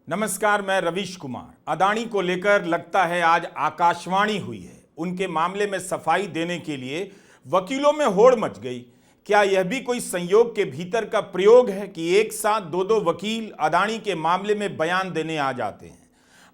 नमस्कार, मैं रवीश कुमार। अदानी को लेकर लगता है आज आकाशवाणी हुई है। उनके मामले में सफाई देने के लिए वकीलों में होड़ मच गई। क्या यह भी कोई संयोग के भीतर का प्रयोग है कि एक साथ दो वकील अदानी के मामले में बयान देने आ जाते हैं?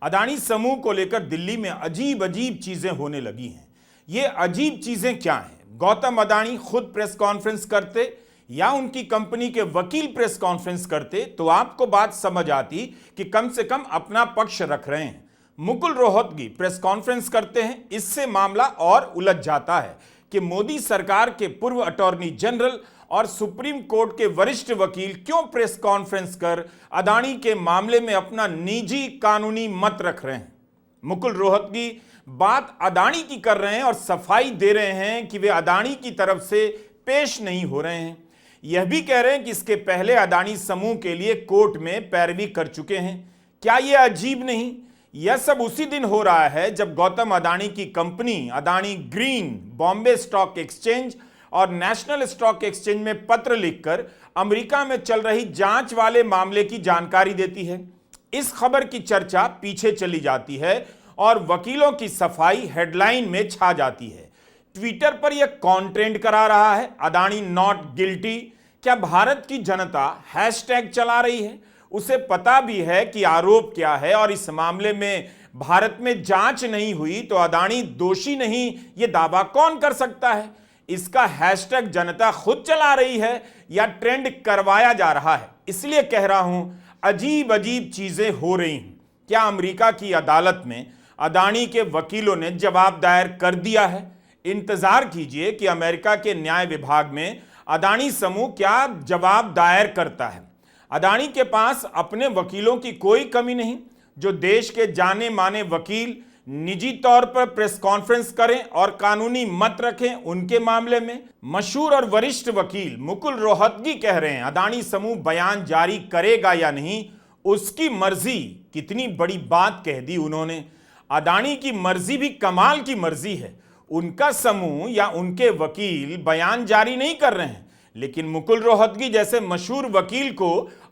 अदानी समूह को लेकर दिल्ली में अजीब अजीब चीजें होने लगी हैं। ये अजीब चीजें क्या हैं? गौतम अदानी खुद प्रेस कॉन्फ्रेंस करते या उनकी कंपनी के वकील प्रेस कॉन्फ्रेंस करते तो आपको बात समझ आती कि कम से कम अपना पक्ष रख रहे हैं। मुकुल रोहतगी प्रेस कॉन्फ्रेंस करते हैं, इससे मामला और उलझ जाता है कि मोदी सरकार के पूर्व अटॉर्नी जनरल और सुप्रीम कोर्ट के वरिष्ठ वकील क्यों प्रेस कॉन्फ्रेंस कर अदानी के मामले में अपना निजी कानूनी मत रख रहे हैं। मुकुल रोहतगी बात अदानी की कर रहे हैं और सफाई दे रहे हैं कि वे अदानी की तरफ से पेश नहीं हो रहे हैं। यह भी कह रहे हैं कि इसके पहले अदानी समूह के लिए कोर्ट में पैरवी कर चुके हैं। क्या यह अजीब नहीं? यह सब उसी दिन हो रहा है जब गौतम अदानी की company Adani green Bombay stock exchange और नेशनल स्टॉक एक्सचेंज में पत्र लिखकर अमेरिका में चल रही जांच वाले मामले की जानकारी देती है। इस खबर की चर्चा पीछे चली जाती है और वकीलों की सफाई हेडलाइन में छा जाती है। ट्विटर पर यह कौन ट्रेंड करा रहा है? Adani not guilty. क्या भारत की जनता हैशटैग चला रही है? उसे पता भी है कि आरोप क्या है और इस मामले में भारत में जांच नहीं हुई तो अदानी दोषी नहीं, यह दावा कौन कर सकता है? इसका हैशटैग जनता खुद चला रही है या ट्रेंड करवाया जा रहा है? इसलिए कह रहा हूं अजीब अजीब चीजें हो रही हैं। क्या अमेरिका की अदालत में अदानी के वकीलों ने जवाब दायर कर दिया है? इंतजार कीजिए कि अमेरिका के न्याय विभाग में अदानी समूह क्या जवाब दायर करता है। अदानी के पास अपने वकीलों की कोई कमी नहीं। जो देश के जाने माने वकील निजी तौर पर प्रेस कॉन्फ्रेंस करें और कानूनी मत रखें उनके मामले में। मशहूर और वरिष्ठ वकील मुकुल रोहतगी कह रहे हैं अदानी समूह बयान जारी करेगा या नहीं उसकी मर्जी। कितनी बड़ी बात कह दी उन्होंने। अदानी की मर्जी भी कमाल की मर्जी है। उनका समूह या उनके वकील बयान जारी नहीं कर रहे हैं, लेकिन मुकुल रोहतगी जैसे मशहूर वकील को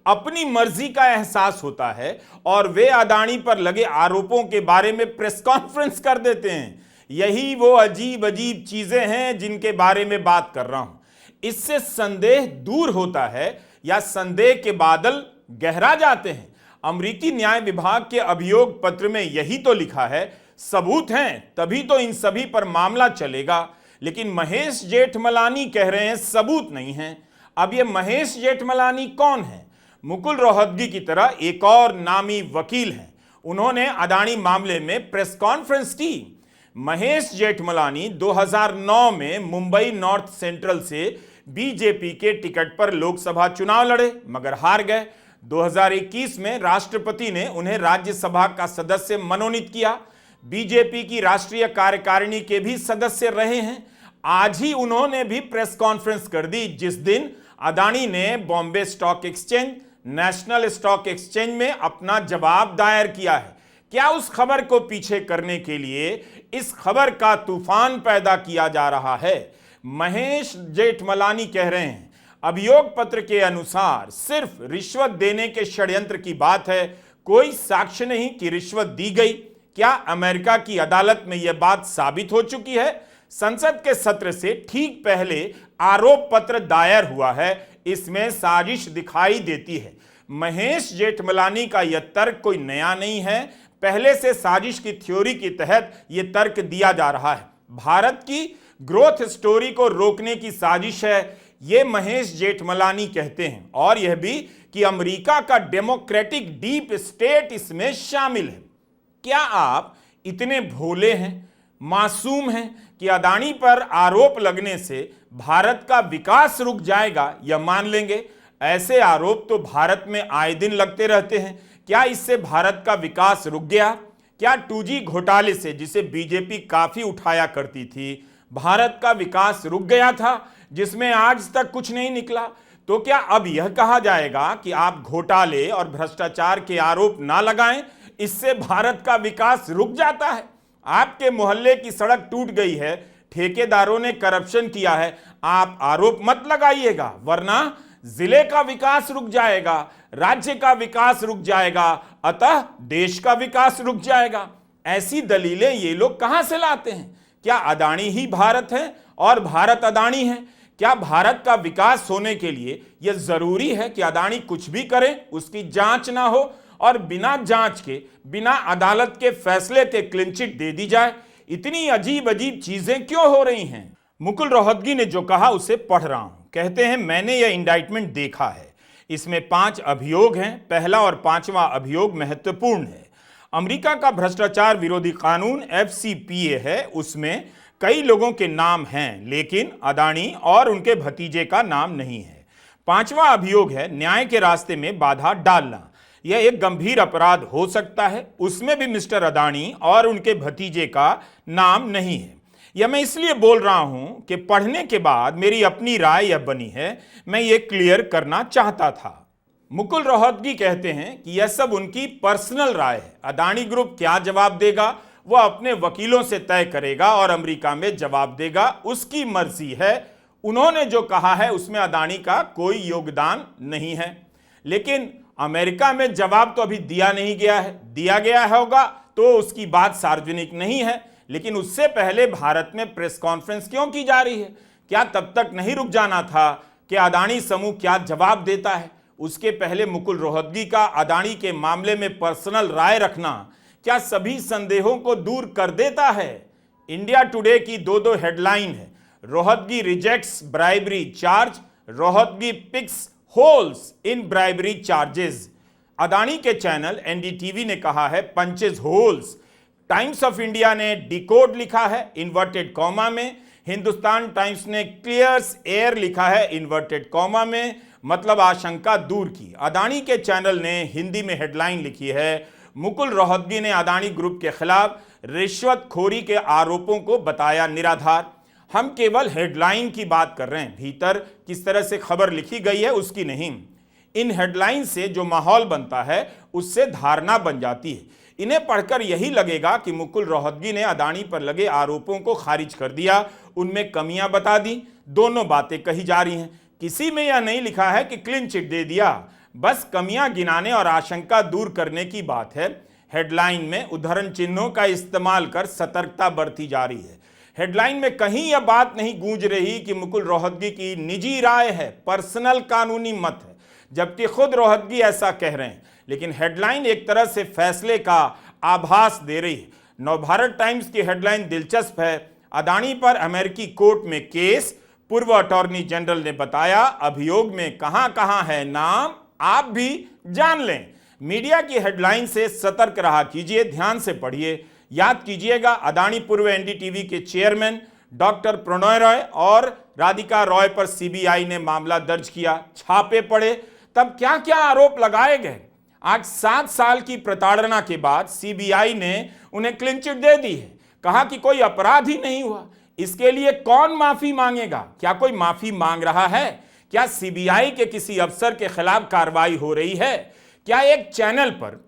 अपनी मर्जी का एहसास होता है और वे अदानी पर लगे आरोपों के बारे में प्रेस कॉन्फ्रेंस कर देते हैं। यही वो अजीब अजीब चीजें हैं जिनके बारे में बात कर रहा हूं। इससे संदेह दूर होता है या संदेह के बादल गहरा जाते हैं। अमेरिकी न्याय विभाग के अभियोग पत्र में यही तो लिखा है, सबूत हैं तभी तो इन सभी पर मामला चलेगा। लेकिन महेश जेठमलानी कह रहे हैं सबूत नहीं है। अब ये महेश जेठमलानी कौन है? मुकुल रोहतगी की तरह एक और नामी वकील हैं। उन्होंने अदानी मामले में प्रेस कॉन्फ्रेंस की। महेश जेठमलानी 2009 में मुंबई नॉर्थ सेंट्रल से बीजेपी के टिकट पर लोकसभा चुनाव लड़े मगर हार गए। 2021 में राष्ट्रपति ने उन्हें राज्यसभा का सदस्य मनोनीत किया। बीजेपी की राष्ट्रीय कार्यकारिणी के भी सदस्य रहे हैं। आज ही उन्होंने भी प्रेस कॉन्फ्रेंस कर दी जिस दिन अदानी ने Bombay stock exchange national stock exchange में अपना जवाब दायर किया है। क्या उस खबर को पीछे करने के लिए इस खबर का तूफान पैदा किया जा रहा है? महेश जेठमलानी कह रहे हैं अभियोग पत्र के अनुसार सिर्फ रिश्वत देने के षड्यंत्र की बात है, कोई साक्ष्य नहीं कि रिश्वत दी गई। क्या अमेरिका की अदालत में यह बात साबित हो चुकी है? संसद के सत्र से ठीक पहले आरोप पत्र दायर हुआ है, इसमें साजिश दिखाई देती है। महेश जेठमलानी का यह तर्क कोई नया नहीं है, पहले से साजिश की थ्योरी के तहत यह तर्क दिया जा रहा है। भारत की ग्रोथ स्टोरी को रोकने की साजिश है, यह महेश जेठमलानी कहते हैं, और यह भी कि अमेरिका का डेमोक्रेटिक डीप स्टेट इसमें शामिल है। क्या आप इतने भोले हैं, मासूम हैं कि अदानी पर आरोप लगने से भारत का विकास रुक जाएगा या मान लेंगे? ऐसे आरोप तो भारत में आए दिन लगते रहते हैं। क्या इससे भारत का विकास रुक गया? क्या 2G घोटाले से, जिसे बीजेपी काफी उठाया करती थी, भारत का विकास रुक गया था जिसमें आज तक कुछ नहीं निकला? तो क्या अब यह कहा जाएगा कि आप घोटाले और भ्रष्टाचार के आरोप ना लगाएं, इससे भारत का विकास रुक जाता है? आपके मोहल्ले की सड़क टूट गई है, ठेकेदारों ने करप्शन किया है, आप आरोप मत लगाइएगा, वरना जिले का विकास रुक जाएगा, राज्य का विकास रुक जाएगा, अतः देश का विकास रुक जाएगा। ऐसी दलीलें ये लोग कहां से लाते हैं? क्या अदानी ही भारत है और भारत अदानी है? क्या भारत का विकास होने के लिए यह जरूरी है कि अदानी कुछ भी करे, उसकी जांच ना हो और बिना जांच के, बिना अदालत के फैसले के क्लीन चिट दे दी जाए? इतनी अजीब अजीब चीजें क्यों हो रही हैं? मुकुल रोहतगी ने जो कहा उसे पढ़ रहा हूं। कहते हैं, मैंने यह इंडाइटमेंट देखा है, इसमें 5 अभियोग हैं। पहला और 5वां अभियोग महत्वपूर्ण है। अमेरिका का भ्रष्टाचार विरोधी कानून FCPA है, उसमें कई लोगों के नाम हैं, लेकिन अदानी और उनके भतीजे का नाम नहीं है। 5वां अभियोग है न्याय के रास्ते में बाधा डालना। यह एक गंभीर अपराध हो सकता है, उसमें भी मिस्टर अदानी और उनके भतीजे का नाम नहीं है। यह मैं इसलिए बोल रहा हूं कि पढ़ने के बाद मेरी अपनी राय यह बनी है, मैं ये क्लियर करना चाहता था। मुकुल रोहतगी कहते हैं कि यह सब उनकी पर्सनल राय है। अदानी ग्रुप क्या जवाब देगा वह अपने वकीलों से तय करेगा और अमेरिका में जवाब देगा, उसकी मर्जी है। उन्होंने जो कहा है उसमें अदानी का कोई योगदान नहीं है। लेकिन अमेरिका में जवाब तो अभी दिया नहीं गया है, दिया गया होगा तो उसकी बात सार्वजनिक नहीं है। लेकिन उससे पहले भारत में प्रेस कॉन्फ्रेंस क्यों की जा रही है? क्या तब तक नहीं रुक जाना था कि अदानी समूह क्या जवाब देता है? उसके पहले मुकुल रोहतगी का अदानी के मामले में पर्सनल राय रखना क्या सभी संदेहों को दूर कर देता है? इंडिया टुडे की 2 हेडलाइन है, Rohatgi rejects bribery charge, Rohatgi picks holes in bribery charges. Adani के चैनल NDTV ने कहा है punches holes. Times of India ने डिकोड लिखा है इन्वर्टेड कॉमा में। हिंदुस्तान टाइम्स ने क्लियर्स एयर लिखा है इन्वर्टेड कॉमा में, मतलब आशंका दूर की। अदानी के चैनल ने हिंदी में हेडलाइन लिखी है, मुकुल रोहतगी ने अदानी ग्रुप के खिलाफ रिश्वतखोरी के आरोपों को बताया निराधार। हम केवल हेडलाइन की बात कर रहे हैं, भीतर किस तरह से खबर लिखी गई है उसकी नहीं। इन हेडलाइन से जो माहौल बनता है उससे धारणा बन जाती है। इन्हें पढ़कर यही लगेगा कि मुकुल रोहतगी ने अदानी पर लगे आरोपों को खारिज कर दिया, उनमें कमियां बता दी। दोनों बातें कही जा रही हैं, किसी में यह नहीं लिखा है कि क्लीन चिट दे दिया, बस कमियां गिनाने और आशंका दूर करने की बात है। हेडलाइन में उद्धरण चिन्हों का इस्तेमाल कर सतर्कता बरती जा रही है। हेडलाइन में कहीं यह बात नहीं गूंज रही कि मुकुल रोहतगी की निजी राय है, पर्सनल कानूनी मत है, जबकि खुद रोहतगी ऐसा कह रहे हैं। लेकिन हेडलाइन एक तरह से फैसले का आभास दे रही है। नवभारत टाइम्स की हेडलाइन दिलचस्प है, अदानी पर अमेरिकी कोर्ट में केस, पूर्व अटॉर्नी जनरल ने बताया अभियोग में कहां कहां है नाम, आप भी जान लें। मीडिया की हेडलाइन से सतर्क रहा कीजिए, ध्यान से पढ़िए। याद कीजिएगा, अदानी पूर्व NDTV के चेयरमैन डॉक्टर प्रणय रॉय और राधिका रॉय पर CBI ने मामला दर्ज किया, छापे पड़े, तब क्या क्या आरोप लगाए गए। आज 7 साल की प्रताड़ना के बाद CBI ने उन्हें क्लीन चिट दे दी है, कहा कि कोई अपराध ही नहीं हुआ। इसके लिए कौन माफी मांगेगा? क्या कोई माफी मांग रहा है? क्या CBI के किसी अफसर के खिलाफ कार्रवाई हो रही है? क्या एक चैनल पर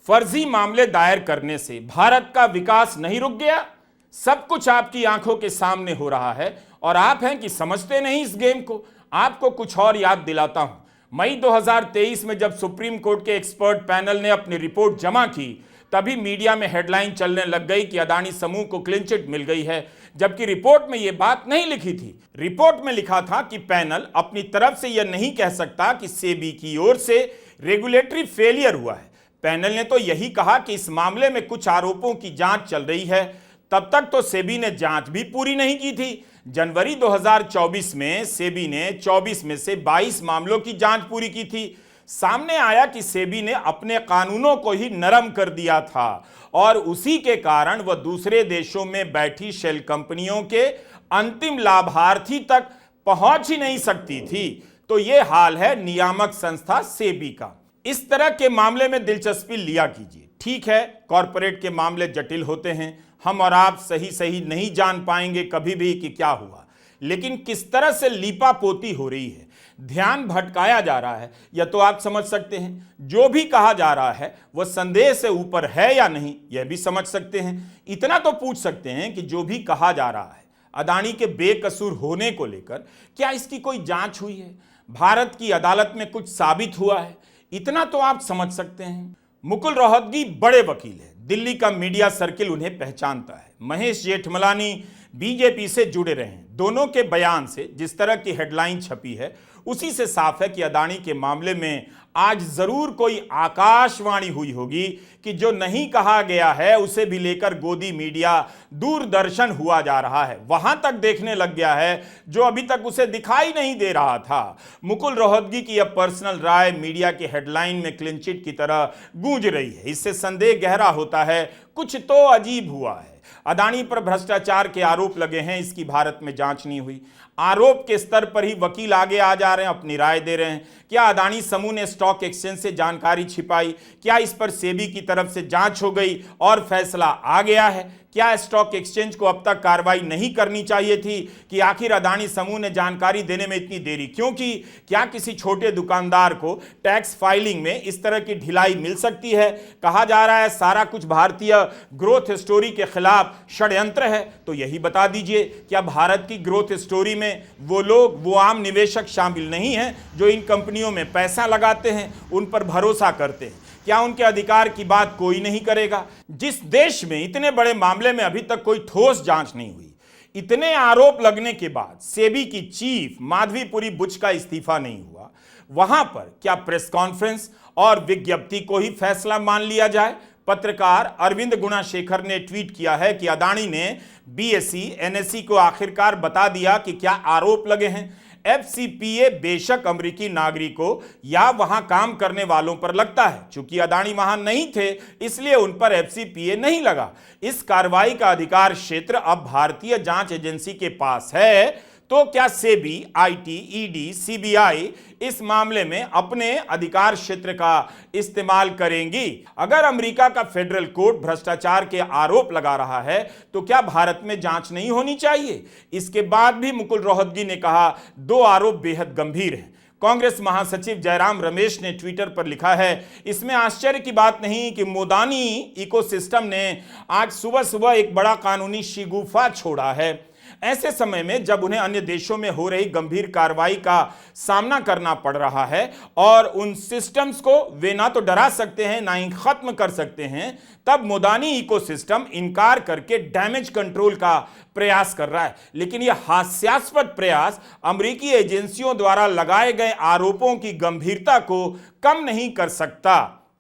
फर्जी मामले दायर करने से भारत का विकास नहीं रुक गया? सब कुछ आपकी आंखों के सामने हो रहा है और आप हैं कि समझते नहीं इस गेम को। आपको कुछ और याद दिलाता हूं, मई 2023 में जब सुप्रीम कोर्ट के एक्सपर्ट पैनल ने अपनी रिपोर्ट जमा की, तभी मीडिया में हेडलाइन चलने लग गई कि अदानी समूह को क्लीन चिट मिल गई है, जबकि रिपोर्ट में यह बात नहीं लिखी थी। रिपोर्ट में लिखा था कि पैनल अपनी तरफ से यह नहीं कह सकता कि सेबी की ओर से रेगुलेटरी फेलियर हुआ है। पैनल ने तो यही कहा कि इस मामले में कुछ आरोपों की जांच चल रही है। तब तक तो सेबी ने जांच भी पूरी नहीं की थी। जनवरी 2024 में सेबी ने 24 में से 22 मामलों की जांच पूरी की थी। सामने आया कि सेबी ने अपने कानूनों को ही नरम कर दिया था और उसी के कारण वह दूसरे देशों में बैठी शेल कंपनियों के अंतिम लाभार्थी तक पहुंच ही नहीं सकती थी। तो यह हाल है नियामक संस्था सेबी का। इस तरह के मामले में दिलचस्पी लिया कीजिए। ठीक है, कॉरपोरेट के मामले जटिल होते हैं, हम और आप सही नहीं जान पाएंगे कभी भी कि क्या हुआ, लेकिन किस तरह से लीपापोती हो रही है, ध्यान भटकाया जा रहा है, यह तो आप समझ सकते हैं। जो भी कहा जा रहा है वह संदेह से ऊपर है या नहीं, यह भी समझ सकते हैं। इतना तो पूछ सकते हैं कि जो भी कहा जा रहा है अदानी के बेकसूर होने को लेकर, क्या इसकी कोई जांच हुई है? भारत की अदालत में कुछ साबित हुआ है, इतना तो आप समझ सकते हैं। मुकुल रोहतगी बड़े वकील हैं, दिल्ली का मीडिया सर्किल उन्हें पहचानता है। महेश जेठमलानी बीजेपी से जुड़े रहे हैं। दोनों के बयान से जिस तरह की हेडलाइन छपी है उसी से साफ है कि अदानी के मामले में आज जरूर कोई आकाशवाणी हुई होगी कि जो नहीं कहा गया है उसे भी लेकर गोदी मीडिया दूरदर्शन हुआ जा रहा है, वहां तक देखने लग गया है जो अभी तक उसे दिखाई नहीं दे रहा था। मुकुल रोहतगी की यह पर्सनल राय मीडिया की हेडलाइन में क्लीन चिट की तरह गूंज रही है। इससे संदेह गहरा होता है कुछ तो अजीब हुआ है। अदानी पर भ्रष्टाचार के आरोप लगे हैं, इसकी भारत में जांच नहीं हुई। आरोप के स्तर पर ही वकील आगे आ जा रहे हैं, अपनी राय दे रहे हैं। क्या अदानी समूह ने स्टॉक एक्सचेंज से जानकारी छिपाई? क्या इस पर सेबी की तरफ से जांच हो गई और फैसला आ गया है? क्या स्टॉक एक्सचेंज को अब तक कार्रवाई नहीं करनी चाहिए थी कि आखिर अदानी समूह ने जानकारी देने में इतनी देरी क्यों की? क्या किसी छोटे दुकानदार को टैक्स फाइलिंग में इस तरह की ढिलाई मिल सकती है? कहा जा रहा है सारा कुछ भारतीय ग्रोथ स्टोरी के खिलाफ षड्यंत्र है, तो यही बता दीजिए, क्या भारत की ग्रोथ स्टोरी में वो लोग, वो आम निवेशक शामिल नहीं हैं जो इन कंपनियों में पैसा लगाते हैं, उन पर भरोसा करते हैं? क्या उनके अधिकार की बात कोई नहीं करेगा? जिस देश में इतने बड़े मामले में अभी तक कोई ठोस जांच नहीं हुई, इतने आरोप लगने के बाद सेबी की चीफ माधवीपुरी बुच का इस्तीफा नहीं हुआ, वहां पर क्या प्रेस कॉन्फ्रेंस और विज्ञप्ति को ही फैसला मान लिया जाए? पत्रकार अरविंद गुणाशेखर ने ट्वीट किया है कि अदानी ने बीएसई एनएसई को आखिरकार बता दिया कि क्या आरोप लगे हैं। एफसीपीए बेशक अमेरिकी नागरिकों या वहां काम करने वालों पर लगता है, चूंकि अदानी वहां नहीं थे इसलिए उन पर एफसीपीए नहीं लगा। इस कार्रवाई का अधिकार क्षेत्र अब भारतीय जांच एजेंसी के पास है। तो क्या सेबी, आईटी, ईडी, सीबीआई इस मामले में अपने अधिकार क्षेत्र का इस्तेमाल करेंगी? अगर अमेरिका का फेडरल कोर्ट भ्रष्टाचार के आरोप लगा रहा है तो क्या भारत में जांच नहीं होनी चाहिए? इसके बाद भी मुकुल रोहतगी ने कहा दो आरोप बेहद गंभीर हैं। कांग्रेस महासचिव जयराम रमेश ने ट्विटर पर लिखा है, इसमें आश्चर्य की बात नहीं कि मोदानी इकोसिस्टम ने आज सुबह सुबह एक बड़ा कानूनी शिगुफा छोड़ा है। ऐसे समय में जब उन्हें अन्य देशों में हो रही गंभीर कार्रवाई का सामना करना पड़ रहा है और उन सिस्टम्स को वे ना तो डरा सकते हैं ना ही खत्म कर सकते हैं, तब मोदानी इकोसिस्टम इनकार करके डैमेज कंट्रोल का प्रयास कर रहा है। लेकिन यह हास्यास्पद प्रयास अमेरिकी एजेंसियों द्वारा लगाए गए आरोपों की गंभीरता को कम नहीं कर सकता।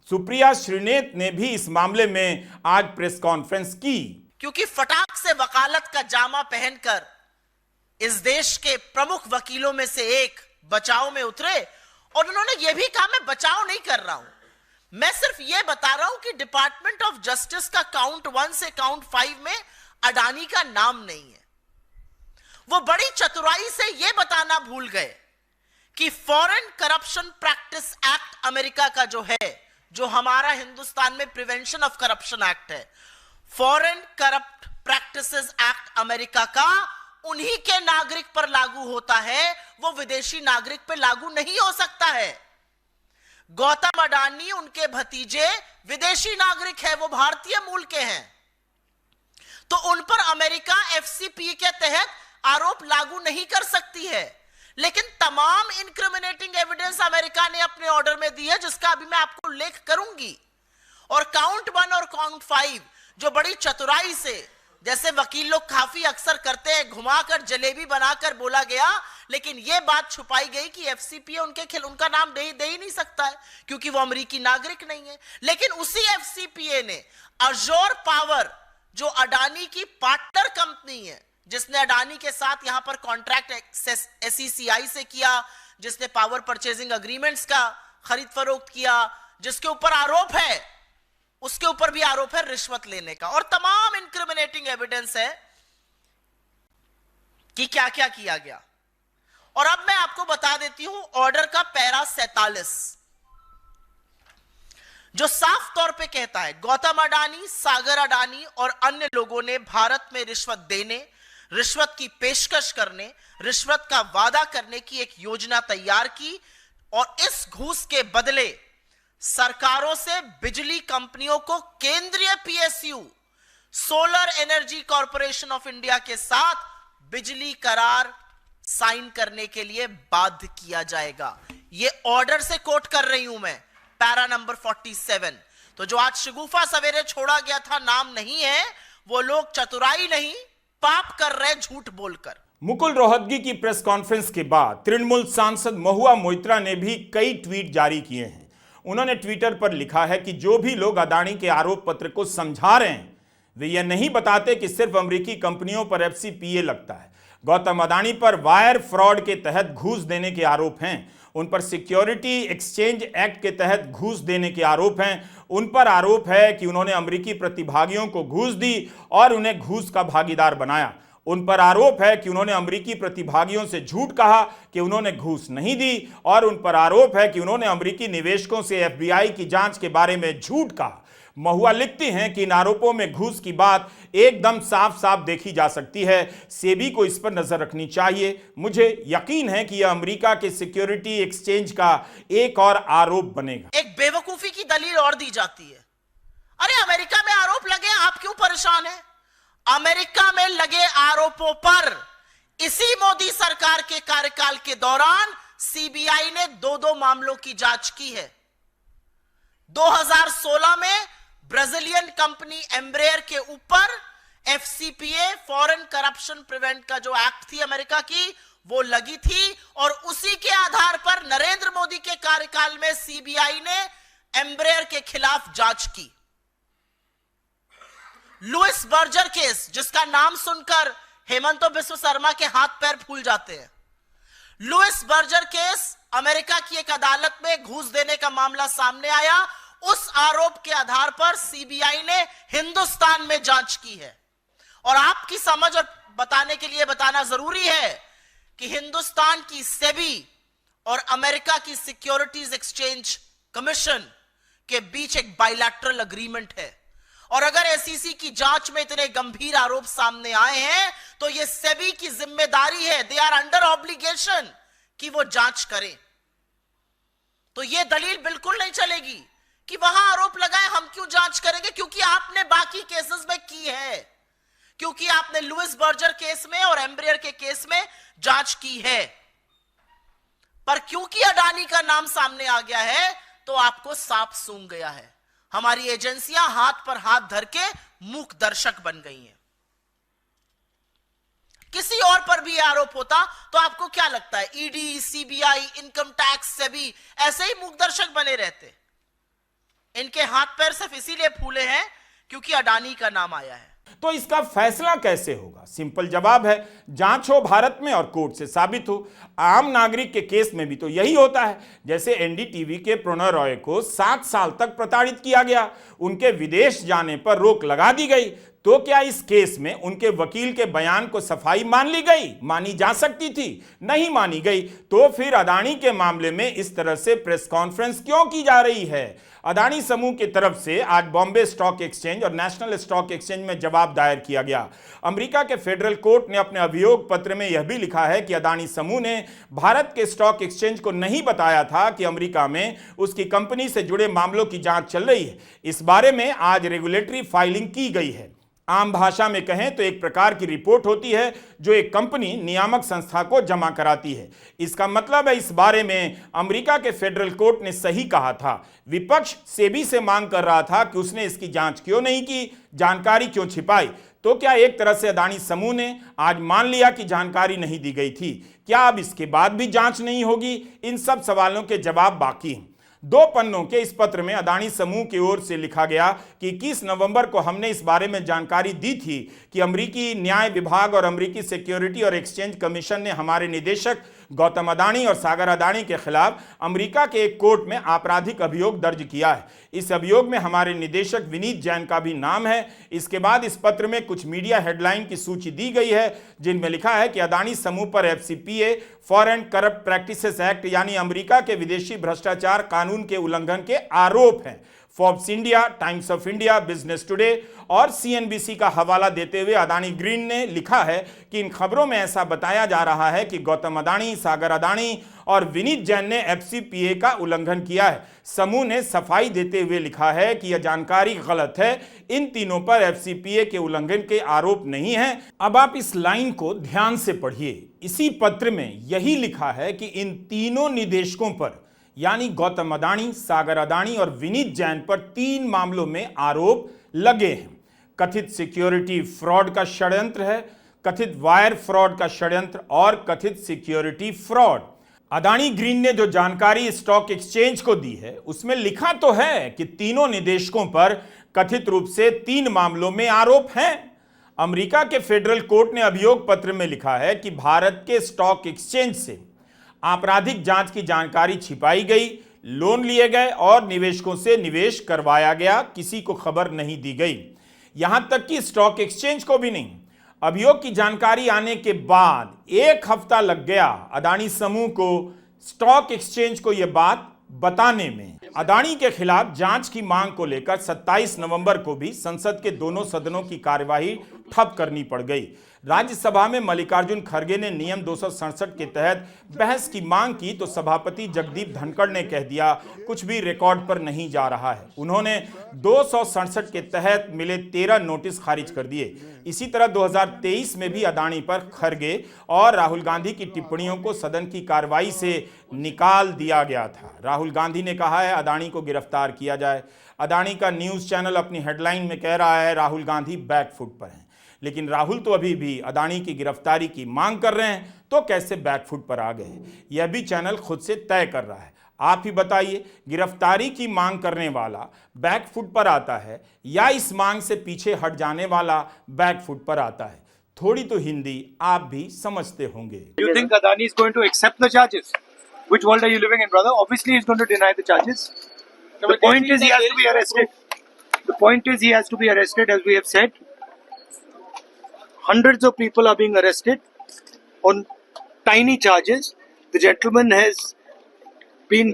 सुप्रिया श्रीनेत ने भी इस मामले में आज प्रेस कॉन्फ्रेंस की, क्योंकि फटाक से वकालत का जामा पहनकर इस देश के प्रमुख वकीलों में से एक बचाव में उतरे और उन्होंने यह भी कहा मैं बचाव नहीं कर रहा हूं, मैं सिर्फ यह बता रहा हूं कि डिपार्टमेंट ऑफ जस्टिस का काउंट 1 से काउंट 5 में अडानी का नाम नहीं है। वो बड़ी चतुराई से यह बताना भूल गए कि foreign corruption practice act America का जो है, जो हमारा हिंदुस्तान में प्रिवेंशन ऑफ करप्शन एक्ट है, foreign corrupt practices act America का उन्हीं के नागरिक पर लागू होता है, वो विदेशी नागरिक पर लागू नहीं हो सकता है। गौतम अडानी, उनके भतीजे विदेशी नागरिक है, वो भारतीय मूल के हैं, तो उन पर अमेरिका एफसीपीए के तहत आरोप लागू नहीं कर सकती है। लेकिन तमाम इनक्रिमिनेटिंग एविडेंस अमेरिका ने अपने ऑर्डर में दी है, जिसका अभी मैं आपको उल्लेख करूंगी। और काउंट 1 और काउंट 5 जो बड़ी चतुराई से, जैसे वकील लोग काफी अक्सर करते हैं, घुमाकर जलेबी बनाकर बोला गया, लेकिन यह बात छुपाई गई कि एफसीपीए उनका नाम दे ही नहीं सकता है क्योंकि वो अमेरिकी नागरिक नहीं है। लेकिन उसी एफसीपीए ने अजोर पावर, जो अडानी की पार्टनर कंपनी है, जिसने अडानी के साथ यहां पर कॉन्ट्रैक्ट एसईसीआई से किया, जिसने पावर परचेजिंग अग्रीमेंट्स का खरीद फरोख्त किया, जिसके ऊपर आरोप है, उसके ऊपर भी आरोप है रिश्वत लेने का, और तमाम इनक्रिमिनेटिंग एविडेंस है कि क्या क्या किया गया। और अब मैं आपको बता देती हूं ऑर्डर का पैरा 47, जो साफ तौर पे कहता है गौतम अडानी, सागर अडानी और अन्य लोगों ने भारत में रिश्वत देने, रिश्वत की पेशकश करने, रिश्वत का वादा करने की एक योजना तैयार की और इस घूस के बदले सरकारों से बिजली कंपनियों को केंद्रीय PSU, solar energy corporation of India के साथ बिजली करार साइन करने के लिए बाध्य किया जाएगा। ये ऑर्डर से कोट कर रही हूं मैं, पैरा नंबर 47। तो जो आज शगुफा सवेरे छोड़ा गया था नाम नहीं है, वो लोग चतुराई नहीं पाप कर रहे झूठ बोलकर। मुकुल रोहतगी की प्रेस कॉन्फ्रेंस के बाद तृणमूल सांसद महुआ मोइत्रा ने भी कई ट्वीट जारी किए हैं। उन्होंने ट्विटर पर लिखा है कि जो भी लोग अदानी के आरोप पत्र को समझा रहे हैं वे यह नहीं बताते कि सिर्फ अमेरिकी कंपनियों पर एफसीपीए लगता है। गौतम अदानी पर वायर फ्रॉड के तहत घूस देने के आरोप हैं, उन पर सिक्योरिटी एक्सचेंज एक्ट के तहत घूस देने के आरोप हैं, उन पर आरोप है कि उन्होंने अमेरिकी प्रतिभागियों को घूस दी और उन्हें घूस का भागीदार बनाया। उन पर आरोप है कि उन्होंने अमेरिकी प्रतिभागियों से झूठ कहा कि उन्होंने घूस नहीं दी और उन पर आरोप है कि उन्होंने अमेरिकी निवेशकों से एफबीआई की जांच के बारे में झूठ कहा। महुआ लिखती हैं कि इन आरोपों में घूस की बात एकदम साफ साफ देखी जा सकती है। सेबी को इस पर नजर रखनी चाहिए। मुझे यकीन है कि यह अमेरिका के सिक्योरिटी एक्सचेंज का एक और आरोप बनेगा। एक बेवकूफी की दलील और दी जाती है, अरे अमेरिका में आरोप लगे, आप क्यों परेशान हैं? अमेरिका में लगे आरोपों पर इसी मोदी सरकार के कार्यकाल के दौरान सीबीआई ने दो मामलों की जांच की है। 2016 में ब्राजीलियन कंपनी एम्ब्रेयर के ऊपर एफसीपीए, फॉरेन करप्शन प्रिवेंट का जो एक्ट थी अमेरिका की, वो लगी थी और उसी के आधार पर नरेंद्र मोदी के कार्यकाल में सीबीआई ने एम्ब्रेयर के खिलाफ जांच की। लुइस बर्जर केस, जिसका नाम सुनकर हेमंत बिस्व शर्मा के हाथ पैर फूल जाते हैं। लुइस बर्जर केस, अमेरिका की एक अदालत में घूस देने का मामला सामने आया। उस आरोप के आधार पर सीबीआई ने हिंदुस्तान में जांच की है। और आपकी समझ और बताने के लिए बताना जरूरी है कि हिंदुस्तान की सेबी और अमेरिका की सिक्योरिटीज एक्सचेंज कमीशन के बीच एक बायलैटरल एग्रीमेंट है। और अगर एसईसी की जांच में इतने गंभीर आरोप सामने आए हैं तो यह सेबी की जिम्मेदारी है, दे आर अंडर ऑब्लिगेशन कि वो जांच करें। तो यह दलील बिल्कुल नहीं चलेगी कि वहां आरोप लगाए हम क्यों जांच करेंगे, क्योंकि आपने बाकी केसेस में की है, क्योंकि आपने लुइस बर्जर केस में और एम्ब्रेयर के केस में जांच की है। पर क्योंकि अडानी का नाम सामने आ गया है तो आपको सांप सूंघ गया है। हमारी एजेंसियां हाथ पर हाथ धर के मूक दर्शक बन गई हैं। किसी और पर भी आरोप होता तो आपको क्या लगता है, ED, CBI, income tax, SEBI ऐसे ही मूक दर्शक बने रहते? इनके हाथ पैर सिर्फ इसीलिए फूले हैं क्योंकि अडानी का नाम आया है। तो इसका फैसला कैसे होगा? सिंपल जवाब है, जांच हो भारत में और कोर्ट से साबित हो। आम नागरिक के केस में भी तो यही होता है। जैसे एनडीटीवी के प्रणय रॉय को 7 साल तक प्रताड़ित किया गया, उनके विदेश जाने पर रोक लगा दी गई, तो क्या इस केस में उनके वकील के बयान को सफाई मान ली गई? मानी जा सकती थी, नहीं मानी गई। तो फिर अदानी के मामले में इस तरह से प्रेस कॉन्फ्रेंस क्यों की जा रही है? अदानी समूह की तरफ से आज बॉम्बे स्टॉक एक्सचेंज और नेशनल स्टॉक एक्सचेंज में जवाब दायर किया गया। अमेरिका के फेडरल कोर्ट ने अपने अभियोग पत्र में यह भी लिखा है कि अदानी समूह ने भारत के स्टॉक एक्सचेंज को नहीं बताया था कि अमेरिका में उसकी कंपनी से जुड़े मामलों की जांच चल रही है। इस बारे में आज रेगुलेटरी फाइलिंग की गई है। आम भाषा में कहें तो एक प्रकार की रिपोर्ट होती है जो एक कंपनी नियामक संस्था को जमा कराती है। इसका मतलब है इस बारे में अमेरिका के फेडरल कोर्ट ने सही कहा था। विपक्ष सेबी से मांग कर रहा था कि उसने इसकी जांच क्यों नहीं की, जानकारी क्यों छिपाई। तो क्या एक तरह से अदानी समूह ने आज मान लिया कि जानकारी नहीं दी गई थी? क्या अब इसके बाद भी जांच नहीं होगी? इन सब सवालों के जवाब बाकी हैं। 2 पन्नों के इस पत्र में अदानी समूह की ओर से लिखा गया कि 21 नवंबर को हमने इस बारे में जानकारी दी थी कि अमेरिकी न्याय विभाग और अमेरिकी सिक्योरिटी और एक्सचेंज कमीशन ने हमारे निदेशक गौतम अदानी और सागर अदानी के खिलाफ अमेरिका के एक कोर्ट में आपराधिक अभियोग दर्ज किया है। इस अभियोग में हमारे निदेशक विनीत जैन का भी नाम है। इसके बाद इस पत्र में कुछ मीडिया हेडलाइन की सूची दी गई है जिनमें लिखा है कि अदानी समूह पर एफसीपीए, फॉरेन करप्ट प्रैक्टिसेस एक्ट यानी अमेरिका के विदेशी भ्रष्टाचार कानून के उल्लंघन के आरोप हैं। Forbes India, times of India, business today और सीएनबीसी का हवाला देते हुए अदानी ग्रीन ने लिखा है कि इन खबरों में ऐसा बताया जा रहा है कि गौतम अदानी, सागर अदानी और विनीत जैन ने एफसीपीए का उल्लंघन किया है। समूह ने सफाई देते हुए लिखा है कि यह जानकारी गलत है, इन तीनों पर एफसीपीए के उल्लंघन के आरोप नहीं है। अब आप इस लाइन को ध्यान से पढ़िए। इसी पत्र में यही लिखा है कि इन तीनों निदेशकों पर यानी गौतम अदानी, सागर अदानी और विनीत जैन पर 3 मामलों में आरोप लगे हैं। कथित सिक्योरिटी फ्रॉड का षड्यंत्र है, कथित वायर फ्रॉड का षड्यंत्र और कथित सिक्योरिटी फ्रॉड। अदानी ग्रीन ने जो जानकारी स्टॉक एक्सचेंज को दी है उसमें लिखा तो है कि तीनों निदेशकों पर कथित रूप से 3 मामलों में आरोप हैं। अमेरिका के फेडरल कोर्ट ने अभियोग पत्र में लिखा है कि भारत के स्टॉक एक्सचेंज से आपराधिक जांच की जानकारी छिपाई गई, लोन लिए गए और निवेशकों से निवेश करवाया गया, किसी को खबर नहीं दी गई, यहां तक कि स्टॉक एक्सचेंज को भी नहीं। अभियोग की जानकारी आने के बाद 1 हफ्ता लग गया अदानी समूह को स्टॉक एक्सचेंज को यह बात बताने में। अदानी के खिलाफ जांच की मांग को लेकर 27 नवंबर को भी संसद के दोनों सदनों की कार्यवाही ठप करनी पड़ गई। राज्यसभा में मल्लिकार्जुन खड़गे ने नियम 267 के तहत बहस की मांग की तो सभापति जगदीप धनखड़ ने कह दिया कुछ भी रिकॉर्ड पर नहीं जा रहा है। उन्होंने 267 के तहत मिले 13 नोटिस खारिज कर दिए। इसी तरह 2023 में भी अदानी पर खड़गे और राहुल गांधी की टिप्पणियों को सदन की कार्रवाई से निकाल दिया गया था। राहुल गांधी ने कहा है अदानी को गिरफ्तार किया जाए। अदानी का न्यूज चैनल अपनी हेडलाइन में कह रहा है राहुल गांधी बैकफुट पर हैं, लेकिन राहुल तो अभी भी अदानी की गिरफ्तारी की मांग कर रहे हैं, तो कैसे बैकफुट पर आ गए, यह भी चैनल खुद से तय कर रहा है। आप ही बताइए, गिरफ्तारी की मांग करने वाला बैकफुट पर आता है या इस मांग से पीछे हट जाने वाला बैकफुट पर आता है? थोड़ी तो हिंदी आप भी समझते होंगे। You think Adani is going to accept the charges? Which world are you living in, brother? Obviously, he's going to deny the charges. The point is, he has to be arrested. The point is, he has to be arrested, as we have said. Hundreds of people are being arrested on tiny charges. The gentleman has been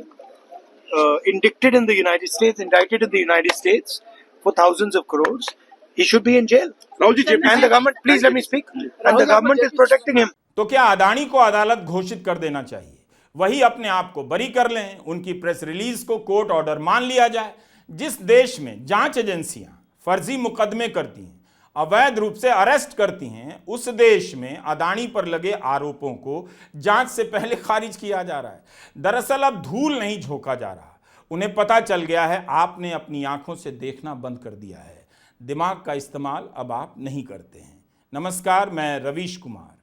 indicted in the United States, indicted in the United States for thousands of crores. He should be in jail. And the government, please let me speak. And the government is protecting him. तो क्या अदानी को अदालत घोषित कर देना चाहिए, वही अपने आप को बरी कर लें, उनकी प्रेस रिलीज को कोर्ट ऑर्डर मान लिया जाए? जिस देश में जांच एजेंसियां फर्जी मुकदमे करती हैं, अवैध रूप से अरेस्ट करती हैं, उस देश में अदानी पर लगे आरोपों को जांच से पहले खारिज किया जा रहा है। दरअसल अब धूल नहीं झोंका जा रहा, उन्हें पता चल गया है आपने अपनी आंखों से देखना बंद कर दिया है, दिमाग का इस्तेमाल अब आप नहीं करते हैं। नमस्कार, मैं रवीश कुमार।